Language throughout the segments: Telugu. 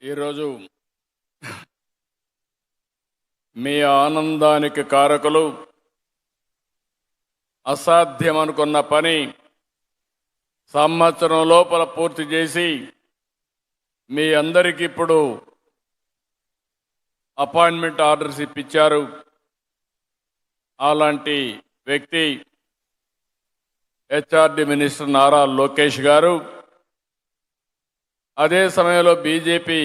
ఈరోజు మీ ఆనందానికి కారకులు అసాధ్యం అనుకున్న పని సంవత్సరం లోపల పూర్తి చేసి మీ అందరికీ ఇప్పుడు అపాయింట్మెంట్ ఆర్డర్స్ ఇప్పించారు. అలాంటి వ్యక్తి హెచ్ఆర్డి మినిస్టర్ నారా లోకేష్ గారు. అదే సమయంలో బీజేపీ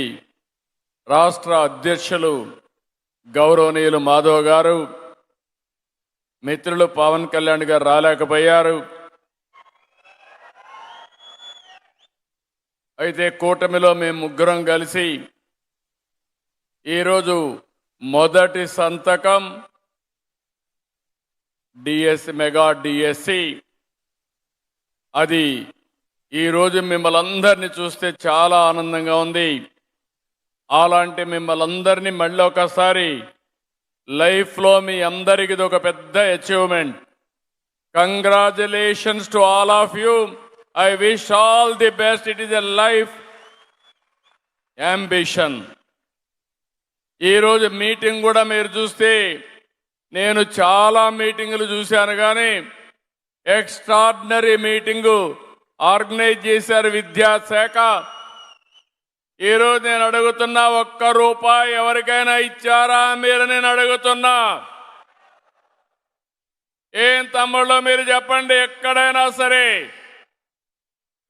రాష్ట్ర అధ్యక్షులు గౌరవనీయులు మాధవ్ గారు, మిత్రులు పవన్ కళ్యాణ్ గారు రాలేకపోయారు. అయితే కూటమిలో మేము ముగ్గురం కలిసి ఈరోజు మొదటి సంతకం మెగా డిఎస్సి అది ఈరోజు మిమ్మల్ని అందరినీ చూస్తే చాలా ఆనందంగా ఉంది. అలాంటి మిమ్మల్ని అందరినీ మళ్ళీ ఒకసారి లైఫ్లో మీ అందరికీ ఇది ఒక పెద్ద achievement. Congratulations to all of you. I wish all the best. It is a life ambition. ఈరోజు మీటింగ్ కూడా మీరు చూస్తే నేను చాలా మీటింగులు చూశాను, కానీ ఎక్స్ట్రాడినరీ మీటింగు ఆర్గనైజ్ చేశారు విద్యాశాఖ. ఈరోజు నేను అడుగుతున్నా, ₹1 ఎవరికైనా ఇచ్చారా మీరు? నేను అడుగుతున్నా. ఏం తమ్ముళ్ళు మీరు చెప్పండి. ఎక్కడైనా సరే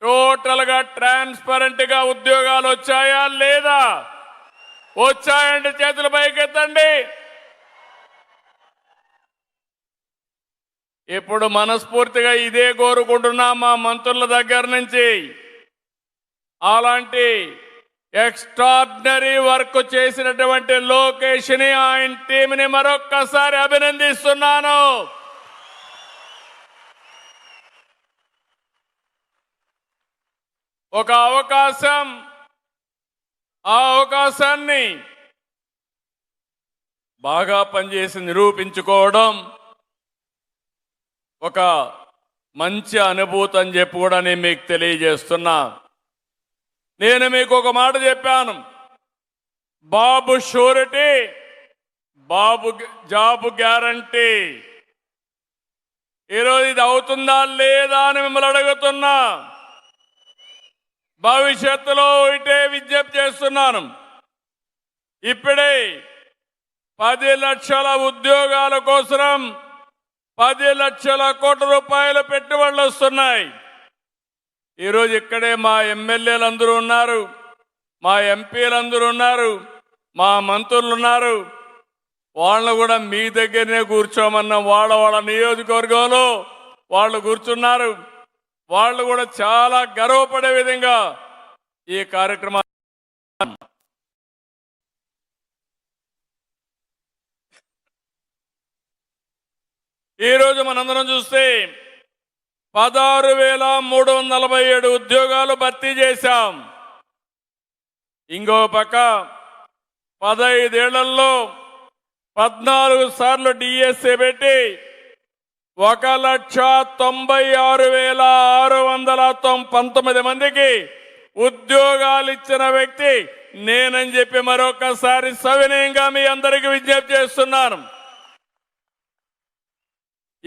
టోటల్గా ట్రాన్స్పరెంట్గా ఉద్యోగాలు వచ్చాయా లేదా? వచ్చాయంటే చేతులు పైకెత్తండి. ఇప్పుడు మనస్ఫూర్తిగా ఇదే కోరుకుంటున్నా మా మంత్రుల దగ్గర నుంచి. అలాంటి ఎక్స్ట్రాడినరీ వర్క్ చేసినటువంటి లోకేష్ని, ఆయన టీంని మరొక్కసారి అభినందిస్తున్నాను. ఒక అవకాశం, ఆ అవకాశాన్ని బాగా పనిచేసి నిరూపించుకోవడం ఒక మంచి అనుభూతి అని చెప్పి కూడా నేను మీకు తెలియజేస్తున్నా. నేను మీకు ఒక మాట చెప్పాను, బాబు షూరిటీ, బాబు జాబ్ గ్యారంటీ. ఈరోజు ఇది అవుతుందా లేదా అని మిమ్మల్ని అడుగుతున్నా. భవిష్యత్తులో ఇటే విజ్ఞప్తి చేస్తున్నాను. ఇప్పుడే 10 లక్షల ఉద్యోగాల కోసం 10 లక్షల కోట్ల రూపాయలు పెట్టుబడులు వస్తున్నాయి. ఈరోజు ఇక్కడే మా ఎమ్మెల్యేలు అందరూ ఉన్నారు, మా ఎంపీలు అందరూ ఉన్నారు, మా మంత్రులు ఉన్నారు. వాళ్ళను కూడా మీ దగ్గరనే కూర్చోమన్న వాళ్ళ నియోజకవర్గంలో వాళ్ళు కూర్చున్నారు. వాళ్ళు కూడా చాలా గర్వపడే విధంగా ఈ కార్యక్రమం. ఈరోజు మనందరం చూస్తే 16,347 ఉద్యోగాలు భర్తీ చేశాం. ఇంకో పక్క 15 ఏళ్లలో 14 సార్లు డిఎస్సి పెట్టి 1,96,619 మందికి ఉద్యోగాలు ఇచ్చిన వ్యక్తి నేనని చెప్పి మరొకసారి సవినయంగా మీ అందరికీ విజ్ఞప్తి చేస్తున్నాను.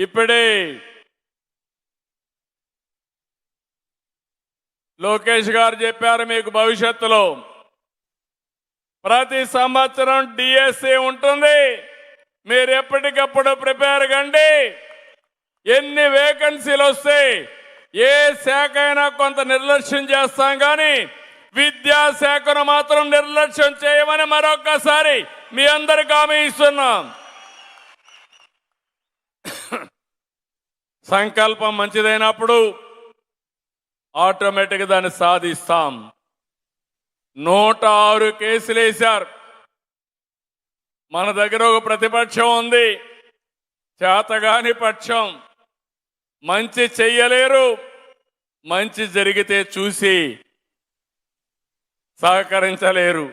ఇప్పుడే లోకేష్ గారు చెప్పారు, మీకు భవిష్యత్తులో ప్రతి సంవత్సరం డిఎస్సి ఉంటుంది, మీరు ఎప్పటికప్పుడు ప్రిపేర్ కండి. ఎన్ని వేకెన్సీలు వస్తే ఏ శాఖ అయినా కొంత నిర్లక్ష్యం చేస్తాం, కానీ విద్యాశాఖను మాత్రం నిర్లక్ష్యం చేయమని మరొక్కసారి మీ అందరికీ హామీ ఇస్తున్నాం. సంకల్పం మంచిదైనప్పుడు ఆటోమేటిక్గా దాన్ని సాధిస్తాం. 106 కేసులు వేశారు. మన దగ్గర ఒక ప్రతిపక్షం ఉంది, చేతగాని పక్షం. మంచి చెయ్యలేరు, మంచి జరిగితే చూసి సహకరించలేరు.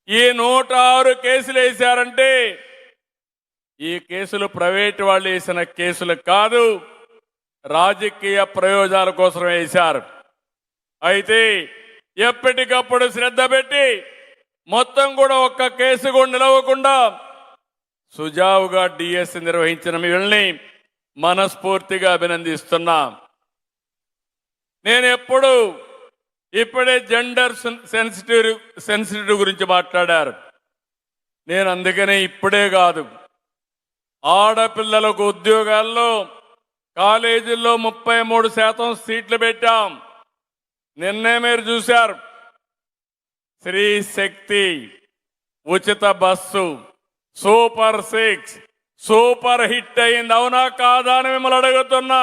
ఈ 106 కేసులు వేశారంటే ఈ కేసులు ప్రైవేటు వాళ్ళు వేసిన కేసులు కాదు, రాజకీయ ప్రయోజనాల కోసం వేశారు. అయితే ఎప్పటికప్పుడు శ్రద్ధ పెట్టి మొత్తం కూడా ఒక్క కేసు కూడా నిలవకుండా సుజావుగా డిఎస్సి నిర్వహించిన వీళ్ళని మనస్ఫూర్తిగా అభినందిస్తున్నా. నేను ఇప్పుడే జెండర్ సెన్సిటివ్ గురించి మాట్లాడారు. నేను అందుకనే ఇప్పుడే కాదు, ఆడపిల్లలకు ఉద్యోగాల్లో కాలేజీల్లో 33% సీట్లు పెట్టాం. నిన్నే మీరు చూశారు, స్త్రీ శక్తి, ఉచిత బస్సు, సూపర్ 6 సూపర్ హిట్ అయింది. అవునా కాదా అని మిమ్మల్ని అడుగుతున్నా.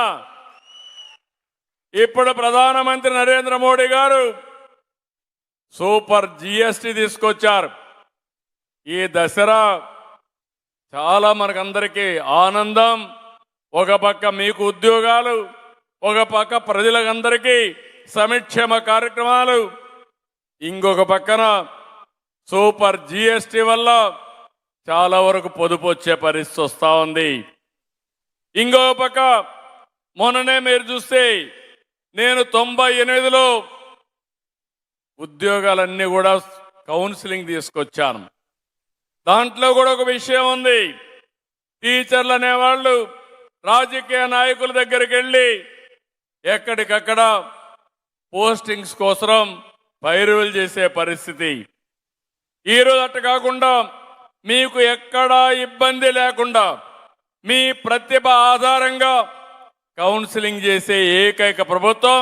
ఇప్పుడు ప్రధానమంత్రి నరేంద్ర మోడీ గారు సూపర్ జిఎస్టి తీసుకొచ్చారు. ఈ దసరా చాలా మనకందరికీ ఆనందం. ఒక పక్క మీకు ఉద్యోగాలు, ఒక పక్క ప్రజలందరికీ సంక్షేమ కార్యక్రమాలు, ఇంకొక పక్కన సూపర్ జిఎస్టి వల్ల చాలా వరకు పొదుపు వచ్చే పరిస్థితి వస్తూ ఉంది. ఇంకొక పక్క మొన్ననే మీరు చూస్తే నేను 98లో ఉద్యోగాలన్నీ కూడా కౌన్సిలింగ్ తీసుకొచ్చాను. దాంట్లో కూడా ఒక విషయం ఉంది. టీచర్లు అనేవాళ్ళు రాజకీయ నాయకుల దగ్గరికి వెళ్ళి ఎక్కడికక్కడ పోస్టింగ్స్ కోసం పైరువులు చేసే పరిస్థితి. ఈరోజు అట్ట కాకుండా మీకు ఎక్కడా ఇబ్బంది లేకుండా మీ ప్రతిభ ఆధారంగా కౌన్సిలింగ్ చేసే ఏకైక ప్రభుత్వం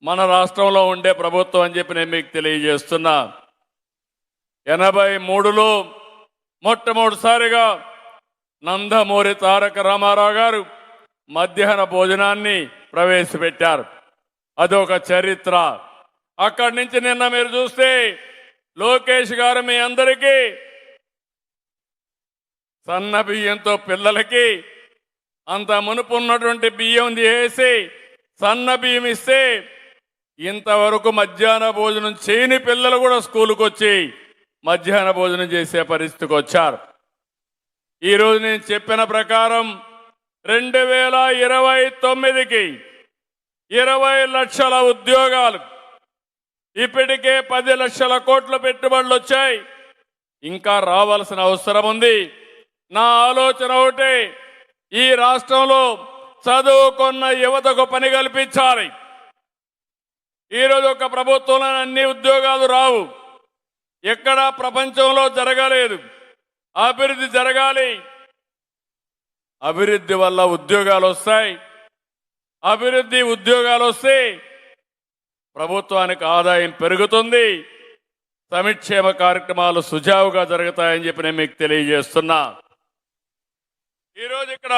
మన రాష్ట్రంలో ఉండే ప్రభుత్వం అని చెప్పి నేను మీకు తెలియజేస్తున్నా. 83లో మొట్టమొదటిసారిగా నందమూరి తారక రామారావు గారు మధ్యాహ్న భోజనాన్ని ప్రవేశపెట్టారు. అదొక చరిత్ర. అక్కడి నుంచి నిన్న మీరు చూస్తే లోకేష్ గారు మీ అందరికీ సన్న బియ్యంతో పిల్లలకి అంత మునుపు ఉన్నటువంటి బియ్యం తీసేసి సన్న బియ్యం ఇస్తే ఇంతవరకు మధ్యాహ్న భోజనం చేయని పిల్లలు కూడా స్కూలుకు వచ్చి మధ్యాహ్న భోజనం చేసే పరిస్థితికి వచ్చారు. ఈరోజు నేను చెప్పిన ప్రకారం 2029కి 20 లక్షల ఉద్యోగాలు, ఇప్పటికే 10 లక్షల కోట్ల పెట్టుబడులు వచ్చాయి. ఇంకా రావాల్సిన అవసరం ఉంది. నా ఆలోచన ఒకటే, ఈ రాష్ట్రంలో చదువుకున్న యువతకు పని కల్పించాలి. ఈరోజు ఒక ప్రభుత్వంలో అన్ని ఉద్యోగాలు రావు, ఎక్కడా ప్రపంచంలో జరగలేదు. అభివృద్ధి జరగాలి, అభివృద్ధి వల్ల ఉద్యోగాలు వస్తాయి. అభివృద్ధి ఉద్యోగాలు వస్తే ప్రభుత్వానికి ఆదాయం పెరుగుతుంది, సంక్షేమ కార్యక్రమాలు సుజావుగా జరుగుతాయని చెప్పి నేను మీకు తెలియజేస్తున్నా. ఈరోజు ఇక్కడ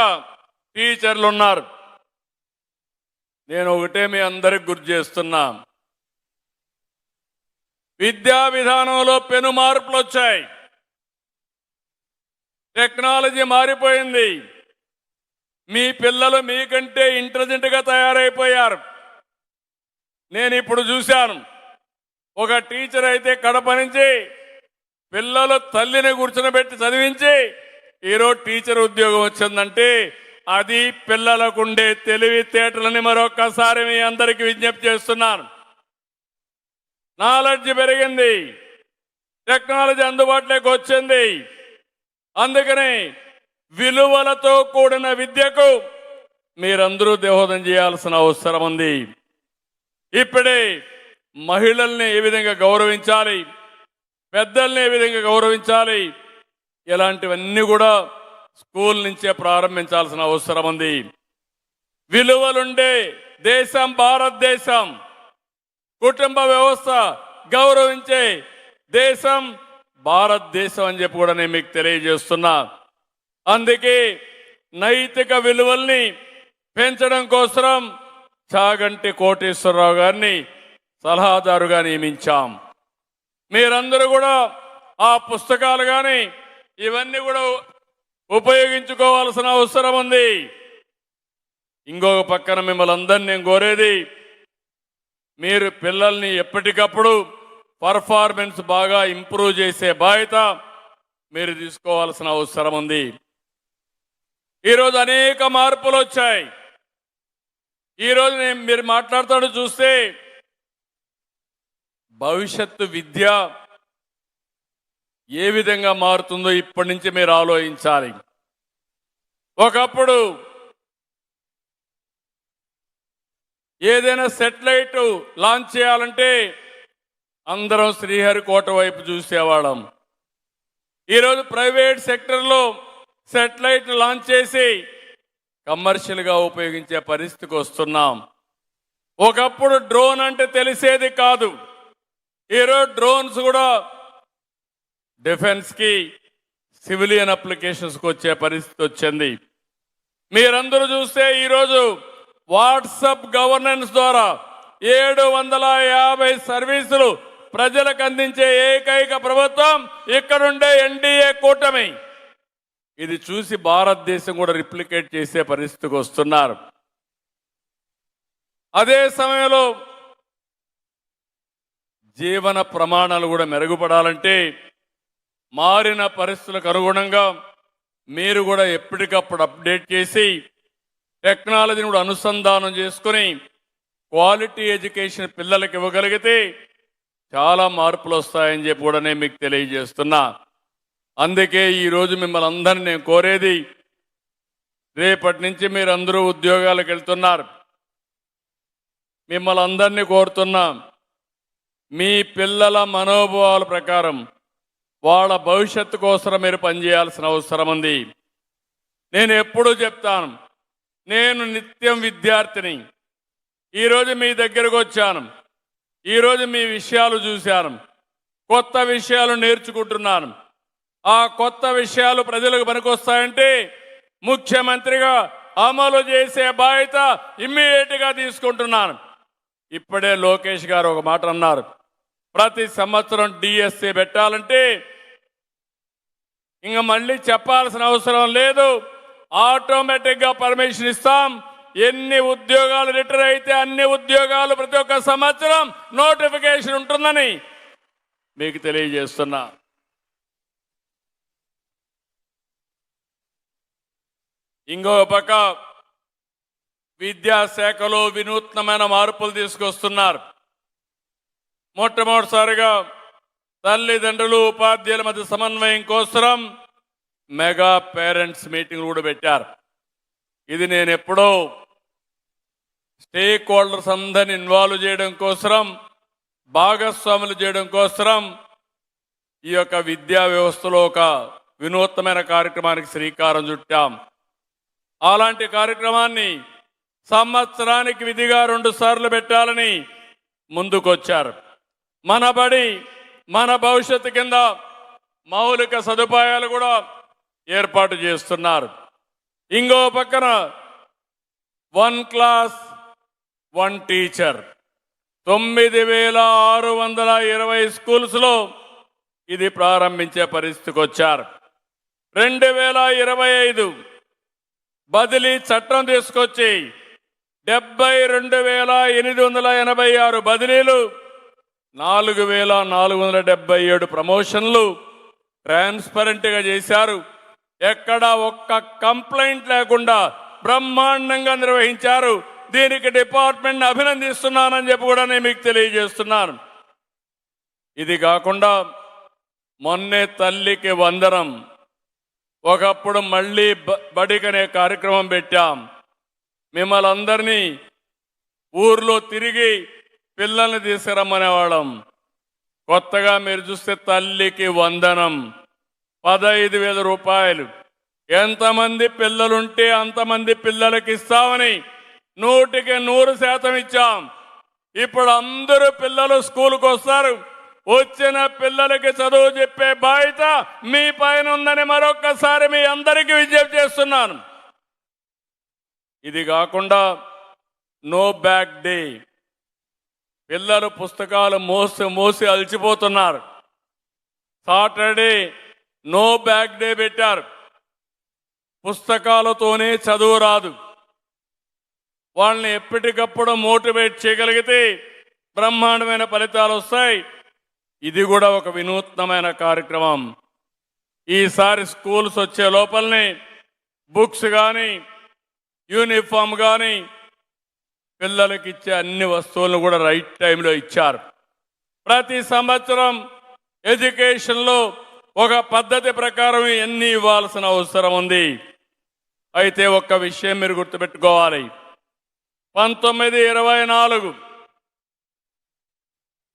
టీచర్లు ఉన్నారు. నేను ఒకటే మీ అందరికి గుర్తు చేస్తున్నా, విద్యా విధానంలో పెను మార్పులు వచ్చాయి. టెక్నాలజీ మారిపోయింది. మీ పిల్లలు మీకంటే ఇంటెలిజెంట్గా తయారైపోయారు. నేను ఇప్పుడు చూశాను, ఒక టీచర్ అయితే కడప నుంచి పిల్లలు తల్లిని కూర్చొని చదివించి ఈరోజు టీచర్ ఉద్యోగం వచ్చిందంటే అది పిల్లలకుండే తెలివితేటలని మరొక్కసారి మీ అందరికీ విజ్ఞప్తి చేస్తున్నాను. నాలెడ్జ్ పెరిగింది, టెక్నాలజీ అందుబాటులోకి వచ్చింది. అందుకని విలువలతో కూడిన విద్యకు మీరందరూ దోహదం చేయాల్సిన అవసరం ఉంది. ఇప్పుడే మహిళల్ని ఏ విధంగా గౌరవించాలి, పెద్దల్ని ఏ విధంగా గౌరవించాలి, ఇలాంటివన్నీ కూడా స్కూల్ నుంచే ప్రారంభించాల్సిన అవసరం ఉంది. విలువలుండే దేశం భారతదేశం, కుటుంబ వ్యవస్థ గౌరవించే దేశం భారతదేశం అని చెప్పి కూడా నేను మీకు తెలియజేస్తున్నా. అందుకే నైతిక విలువల్ని పెంచడం కోసం చాగంటి కోటేశ్వరరావు గారిని సలహాదారుగా నియమించాం. మీరందరూ కూడా ఆ పుస్తకాలు కానీ ఇవన్నీ కూడా ఉపయోగించుకోవాల్సిన అవసరం ఉంది. ఇంకొక పక్కన మిమ్మల్ని అందరినీ నేను కోరేది, మీరు పిల్లల్ని ఎప్పటికప్పుడు పర్ఫార్మెన్స్ బాగా ఇంప్రూవ్ చేసే బాధ్యత మీరు తీసుకోవాల్సిన అవసరం ఉంది. ఈరోజు అనేక మార్పులు వచ్చాయి. ఈరోజు మీరు మాట్లాడుతూ చూస్తే భవిష్యత్తు విద్య ఏ విధంగా మారుతుందో ఇప్పటి నుంచి మీరు ఆలోచించాలి. ఒకప్పుడు ఏదైనా సెటిలైట్ లాంచ్ చేయాలంటే అందరం శ్రీహరికోట వైపు చూసేవాళ్ళం. ఈరోజు ప్రైవేట్ సెక్టర్లో సెటిలైట్ లాంచ్ చేసి కమర్షియల్గా ఉపయోగించే పరిస్థితికి వస్తున్నాం. ఒకప్పుడు డ్రోన్ అంటే తెలిసేది కాదు. ఈరోజు డ్రోన్స్ కూడా డిఫెన్స్కి సివిలియన్ అప్లికేషన్స్కి వచ్చే పరిస్థితి వచ్చింది. మీరందరూ చూస్తే ఈరోజు వాట్సాప్ గవర్నెన్స్ ద్వారా 750 సర్వీసులు ప్రజలకు అందించే ఏకైక ప్రభుత్వం ఇక్కడుండే ఎన్డీఏ కూటమి. ఇది చూసి భారతదేశం కూడా రిప్లికేట్ చేసే పరిస్థితికి వస్తున్నారు. అదే సమయంలో జీవన ప్రమాణాలు కూడా మెరుగుపడాలంటే మారిన పరిస్థితులకు అనుగుణంగా మీరు కూడా ఎప్పటికప్పుడు అప్డేట్ చేసి టెక్నాలజీని కూడా అనుసంధానం చేసుకుని క్వాలిటీ ఎడ్యుకేషన్ పిల్లలకు ఇవ్వగలిగితే చాలా మార్పులు వస్తాయని చెప్పి కూడా నేను మీకు తెలియజేస్తున్నా. అందుకే ఈరోజు మిమ్మల్ని అందరినీ నేను కోరేది, రేపటి నుంచి మీరందరూ ఉద్యోగాలకు వెళ్తున్నారు. మిమ్మల్ని అందరినీ కోరుతున్నా, మీ పిల్లల మనోభావాల ప్రకారం వాళ్ళ భవిష్యత్తు కోసం మీరు పనిచేయాల్సిన అవసరం ఉంది. నేను ఎప్పుడూ చెప్తాను, నేను నిత్యం విద్యార్థిని. ఈరోజు మీ దగ్గరకు వచ్చాను, ఈరోజు మీ విషయాలు చూశాను, కొత్త విషయాలు నేర్చుకుంటున్నాను. ఆ కొత్త విషయాలు ప్రజలకు పనికొస్తాయంటే ముఖ్యమంత్రిగా అమలు చేసే బాధ్యత ఇమ్మీడియట్గా తీసుకుంటున్నాను. ఇప్పుడే లోకేష్ గారు ఒక మాట అన్నారు, ప్రతి సంవత్సరం డిఎస్సి పెట్టాలంటే ఇంకా మళ్ళీ చెప్పాల్సిన అవసరం లేదు, ఆటోమేటిక్గా పర్మిషన్ ఇస్తాం. ఎన్ని ఉద్యోగాలు రిటైర్ అయితే అన్ని ఉద్యోగాలు ప్రతి ఒక్క సంవత్సరం నోటిఫికేషన్ ఉంటుందని మీకు తెలియజేస్తున్నా. ఇంకో పక్క విద్యాశాఖలో వినూత్నమైన మార్పులు తీసుకొస్తున్నారు. మొట్టమొదటిసారిగా తల్లిదండ్రులు ఉపాధ్యాయుల మధ్య సమన్వయం కోసం మెగా పేరెంట్స్ మీటింగ్ కూడా పెట్టారు. ఇది నేను ఎప్పుడో స్టేక్ హోల్డర్స్ అందరిని ఇన్వాల్వ్ చేయడం కోసం, భాగస్వాములు చేయడం కోసం ఈ యొక్క విద్యా వ్యవస్థలో ఒక వినూత్నమైన కార్యక్రమానికి శ్రీకారం చుట్టాం. అలాంటి కార్యక్రమాన్ని సంవత్సరానికి విధిగా 2 సార్లు పెట్టాలని ముందుకొచ్చారు. మన బడి మన భవిష్యత్తు కింద మౌలిక సదుపాయాలు కూడా ఏర్పాటు చేస్తున్నారు. ఇంకో పక్కన 1 క్లాస్ 1 టీచర్ 9620 స్కూల్స్లో ఇది ప్రారంభించే పరిస్థితికి వచ్చారు. 2025 బదిలీ చట్టం తీసుకొచ్చి 72,886 బదిలీలు, 4,477 ప్రమోషన్లు ట్రాన్స్పరెంట్గా చేశారు. ఎక్కడ ఒక్క కంప్లైంట్ లేకుండా బ్రహ్మాండంగా నిర్వహించారు. దీనికి డిపార్ట్మెంట్ని అభినందిస్తున్నానని చెప్పి కూడా నేను మీకు తెలియజేస్తున్నాను. ఇది కాకుండా మొన్నే తల్లికి వందనం, ఒకప్పుడు మళ్ళీ బడికనే కార్యక్రమం పెట్టాం. మిమ్మల్ని అందరినీ ఊర్లో తిరిగి పిల్లల్ని తీసుకురమ్మనేవాళ్ళం. కొత్తగా మీరు చూస్తే తల్లికి వందనం 15,000 రూపాయలు. ఎంతమంది పిల్లలుంటే అంతమంది పిల్లలకి ఇస్తామని 100% ఇచ్చాం. ఇప్పుడు అందరూ పిల్లలు స్కూల్కి వస్తారు. వచ్చిన పిల్లలకి చదువు చెప్పే బాధ్యత మీ పైన ఉందని మరొక్కసారి మీ అందరికీ విజ్ఞప్తి చేస్తున్నాను. ఇది కాకుండా నో బ్యాగ్ డే, పిల్లలు పుస్తకాలు మోసి అలసిపోతున్నారు. సాటర్డే నో బ్యాగ్ డే పెట్టారు. పుస్తకాలతోనే చదువు రాదు, వాళ్ళని ఎప్పటికప్పుడు మోటివేట్ చేయగలిగితే బ్రహ్మాండమైన ఫలితాలు వస్తాయి. ఇది కూడా ఒక వినూత్నమైన కార్యక్రమం. ఈసారి స్కూల్స్ వచ్చే లోపలనే బుక్స్ కానీ యూనిఫామ్ కానీ పిల్లలకి ఇచ్చే అన్ని వస్తువులను కూడా రైట్ టైంలో ఇచ్చారు. ప్రతి సంవత్సరం ఎడ్యుకేషన్లో ఒక పద్ధతి ప్రకారం ఎన్ని ఇవ్వాల్సిన అవసరం ఉంది. అయితే ఒక్క విషయం మీరు గుర్తుపెట్టుకోవాలి. 1924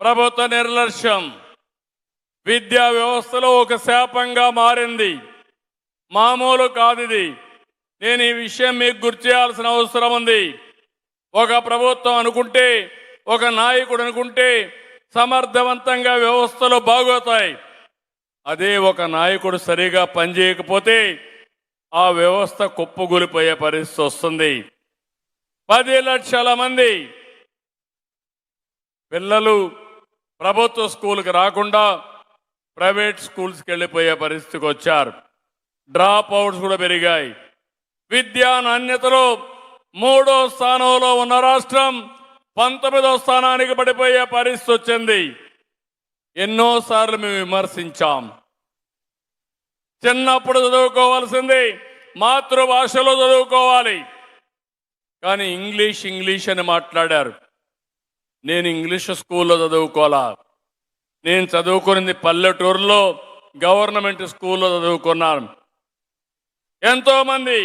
ప్రభుత్వ నిర్లక్ష్యం విద్యా వ్యవస్థలో ఒక శాపంగా మారింది. మామూలు కాదు ఇది. నేను ఈ విషయం మీకు గుర్తు చేయాల్సిన అవసరం ఉంది. ఒక ప్రభుత్వం అనుకుంటే, ఒక నాయకుడు అనుకుంటే సమర్థవంతంగా వ్యవస్థలు బాగోతాయి. అదే ఒక నాయకుడు సరిగా పనిచేయకపోతే ఆ వ్యవస్థ కుప్పగూలిపోయే పరిస్థితి వస్తుంది. 10 లక్షల మంది పిల్లలు ప్రభుత్వ స్కూల్కి రాకుండా ప్రైవేట్ స్కూల్స్కి వెళ్ళిపోయే పరిస్థితికి వచ్చారు. డ్రాప్ అవుట్స్ కూడా పెరిగాయి. విద్యా నాణ్యతలో 3వ స్థానంలో ఉన్న రాష్ట్రం 19వ స్థానానికి పడిపోయే పరిస్థితి వచ్చింది. ఎన్నోసార్లు మేము విమర్శించాం. చిన్నప్పుడు చదువుకోవాల్సింది మాతృభాషలో చదువుకోవాలి, కానీ ఇంగ్లీష్ అని మాట్లాడారు. నేను ఇంగ్లీష్ స్కూల్లో చదువుకోవాలా. నేను చదువుకున్నది పల్లెటూరులో గవర్నమెంట్ స్కూల్లో చదువుకున్నాను. ఎంతోమంది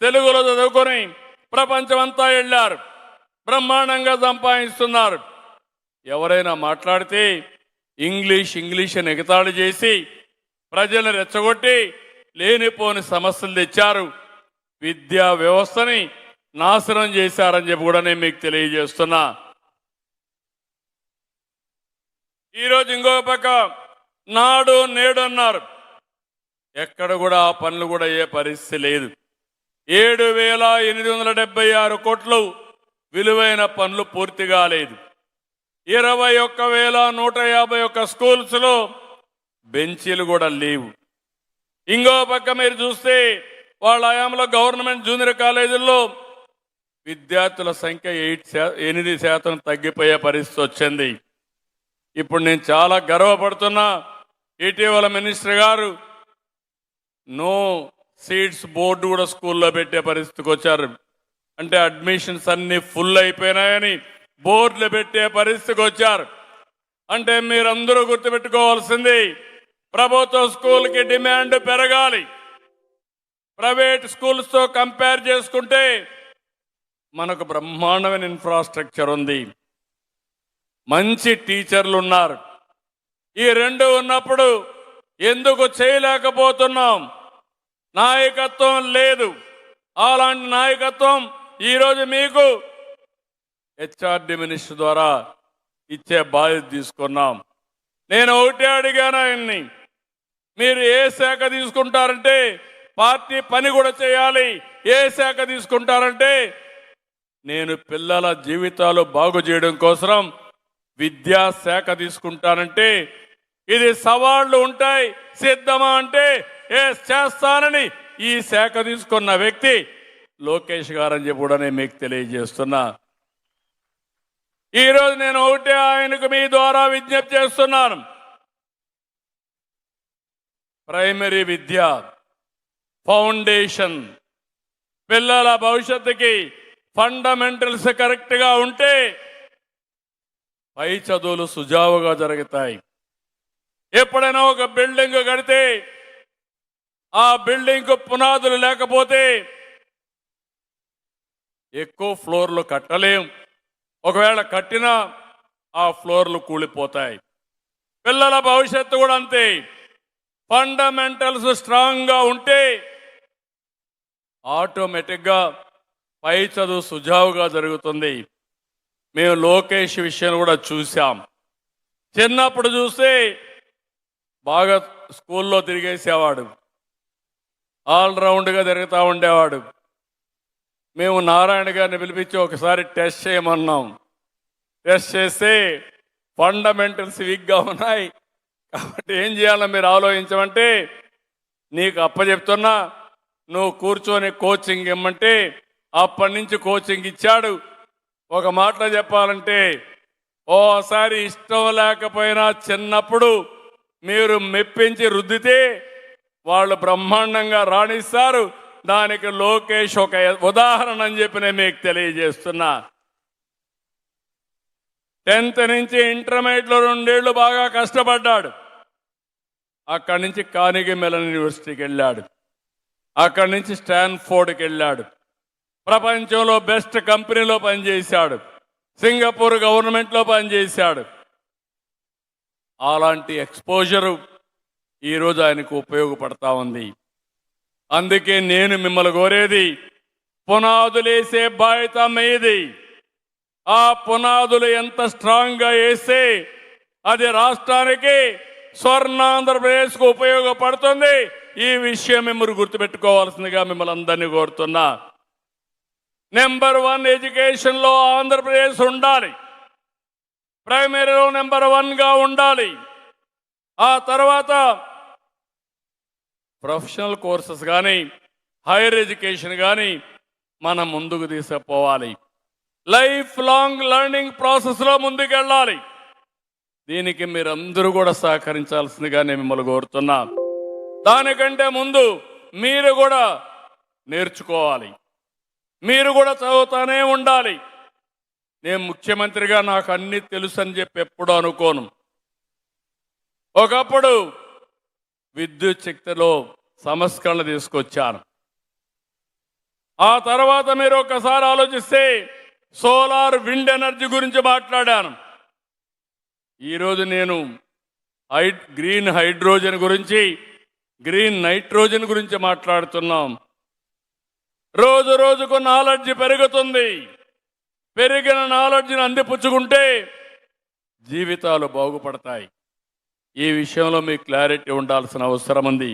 తెలుగులో చదువుకొని ప్రపంచమంతా వెళ్ళారు, బ్రహ్మాండంగా సంపాదిస్తున్నారు. ఎవరైనా మాట్లాడితే ఇంగ్లీష్ అని ఎగతాళి చేసి ప్రజలను రెచ్చగొట్టి లేనిపోని సమస్యలు తెచ్చారు. విద్యా వ్యవస్థని నాశనం చేశారని చెప్పి కూడా నేను మీకు తెలియజేస్తున్నా. ఈరోజు ఇంకొక పక్క నాడు నేడు అన్నారు. ఎక్కడ కూడా ఆ పనులు కూడా అయ్యే పరిస్థితి లేదు. 7,876 కోట్లు విలువైన పనులు పూర్తి కాలేదు. 21,151 స్కూల్స్లో బెంచీలు కూడా లేవు. ఇంకో పక్క మీరు చూస్తే వాళ్ళ హయాంలో గవర్నమెంట్ జూనియర్ కాలేజీల్లో విద్యార్థుల సంఖ్య 8% తగ్గిపోయే పరిస్థితి వచ్చింది. ఇప్పుడు నేను చాలా గర్వపడుతున్నా. ఇటీవల మినిస్టర్ గారు నో సీట్స్ బోర్డు కూడా స్కూల్లో పెట్టే పరిస్థితికి వచ్చారు. అంటే అడ్మిషన్స్ అన్ని ఫుల్ అయిపోయినాయని బోర్డులు పెట్టే పరిస్థితికి వచ్చారు. అంటే మీరందరూ గుర్తుపెట్టుకోవాల్సింది, ప్రభుత్వ స్కూల్కి డిమాండ్ పెరగాలి. ప్రైవేట్ స్కూల్స్తో కంపేర్ చేసుకుంటే మనకు బ్రహ్మాండమైన ఇన్ఫ్రాస్ట్రక్చర్ ఉంది, మంచి టీచర్లు ఉన్నారు. ఈ రెండు ఉన్నప్పుడు ఎందుకు చేయలేకపోతున్నాం? నాయకత్వం లేదు. అలాంటి నాయకత్వం ఈరోజు మీకు హెచ్ఆర్డి మినిస్టర్ ద్వారా ఇచ్చే బాధ్యత తీసుకున్నాం. నేను ఒకటే అడిగాను ఆయన్ని, మీరు ఏ శాఖ తీసుకుంటారంటే పార్టీ పని కూడా చేయాలి. ఏ శాఖ తీసుకుంటారంటే నేను పిల్లల జీవితాలు బాగు చేయడం కోసం విద్యాశాఖ తీసుకుంటానంటే ఇది సవాళ్లు ఉంటాయి, సిద్ధమా అంటే చేస్తానని ఈ శాఖ తీసుకున్న వ్యక్తి లోకేష్ గారని చెప్పి కూడా నేను మీకు తెలియజేస్తున్నా. ఈరోజు నేను ఒకటే ఆయనకు మీ ద్వారా విజ్ఞప్తి చేస్తున్నాను. ప్రైమరీ విద్య ఫౌండేషన్, పిల్లల భవిష్యత్తుకి ఫండమెంటల్స్ కరెక్ట్గా ఉంటే పై చదువులు సుజావుగా జరుగుతాయి. ఎప్పుడైనా ఒక బిల్డింగ్ కడితే ఆ బిల్డింగ్ పునాదులు లేకపోతే ఎక్కువ ఫ్లోర్లు కట్టలేం. ఒకవేళ కట్టినా ఆ ఫ్లోర్లు కూలిపోతాయి. పిల్లల భవిష్యత్తు కూడా అంతే. ఫండమెంటల్స్ స్ట్రాంగ్గా ఉంటే ఆటోమేటిక్గా పై చదువు సుజావుగా జరుగుతుంది. మేము లోకేష్ విషయం కూడా చూసాం. చిన్నప్పుడు చూస్తే బాగా స్కూల్లో తిరిగేసేవాడు, ఆల్రౌండ్గా తిరుగుతూ ఉండేవాడు. మేము నారాయణ గారిని పిలిపించి ఒకసారి టెస్ట్ చేయమన్నాం. టెస్ట్ చేస్తే ఫండమెంటల్స్ వీక్గా ఉన్నాయి కాబట్టి ఏం చేయాలో మీరు ఆలోచించమంటే, నీకు అప్పచెప్తున్నా, నువ్వు కూర్చొని కోచింగ్ ఇమ్మంటే అప్పటి నుంచి కోచింగ్ ఇచ్చాడు. ఒక మాటలో చెప్పాలంటే ఓసారి ఇష్టం లేకపోయినా చిన్నప్పుడు మీరు మెప్పించి రుద్దితే వాళ్ళు బ్రహ్మాండంగా రాణిస్తారు. దానికి లోకేష్ ఒక ఉదాహరణ అని చెప్పి నేను మీకు తెలియజేస్తున్నా. 10th నుంచి ఇంటర్మీడియట్లో 2 ఏళ్ళు బాగా కష్టపడ్డాడు. అక్కడి నుంచి కార్నెగీ మెల్లన్ యూనివర్సిటీకి వెళ్ళాడు. అక్కడి నుంచి స్టాన్ఫోర్డ్కి వెళ్ళాడు. ప్రపంచంలో బెస్ట్ కంపెనీలో పనిచేశాడు. సింగపూర్ గవర్నమెంట్లో పనిచేశాడు. అలాంటి ఎక్స్పోజరు ఈరోజు ఆయనకు ఉపయోగపడతా ఉంది. అందుకే నేను మిమ్మల్ని కోరేది, పునాదులేసే బాధ్యత మీది. ఆ పునాదులు ఎంత స్ట్రాంగ్గా వేస్తే అది రాష్ట్రానికి, స్వర్ణాంధ్రప్రదేశ్కు ఉపయోగపడుతుంది. ఈ విషయం మిమ్మల్ని గుర్తుపెట్టుకోవాల్సిందిగా మిమ్మల్ని అందరినీ కోరుతున్నా. నెంబర్ 1 ఎడ్యుకేషన్లో ఆంధ్రప్రదేశ్ ఉండాలి. ప్రైమరీలో నెంబర్ 1గా ఉండాలి. ఆ తర్వాత ప్రొఫెషనల్ కోర్సెస్ కానీ, హైయర్ ఎడ్యుకేషన్ కానీ మనం ముందుకు తీసుకుపోవాలి. లైఫ్ లాంగ్ లెర్నింగ్ ప్రాసెస్లో ముందుకెళ్ళాలి. దీనికి మీరందరూ కూడా సహకరించాల్సిందిగా నేను మిమ్మల్ని కోరుతున్నా. దానికంటే ముందు మీరు కూడా నేర్చుకోవాలి. మీరు కూడా చదువుతానే ఉండాలి. నేను ముఖ్యమంత్రిగా నాకు అన్నీ తెలుసు అని చెప్పి ఎప్పుడూ అనుకోను. ఒకప్పుడు విద్యుత్ శక్తిలో సంస్కరణ తీసుకొచ్చాను. ఆ తర్వాత మీరు ఒకసారి ఆలోచిస్తే సోలార్, విండ్ ఎనర్జీ గురించి మాట్లాడాను. ఈరోజు నేను గ్రీన్ హైడ్రోజన్ గురించి, గ్రీన్ నైట్రోజన్ గురించి మాట్లాడుతున్నాం. రోజు రోజుకు నాలెడ్జ్ పెరుగుతుంది. పెరిగిన నాలెడ్జ్ని అందిపుచ్చుకుంటే జీవితాలు బాగుపడతాయి. ఈ విషయంలో మీకు క్లారిటీ ఉండాల్సిన అవసరం ఉంది.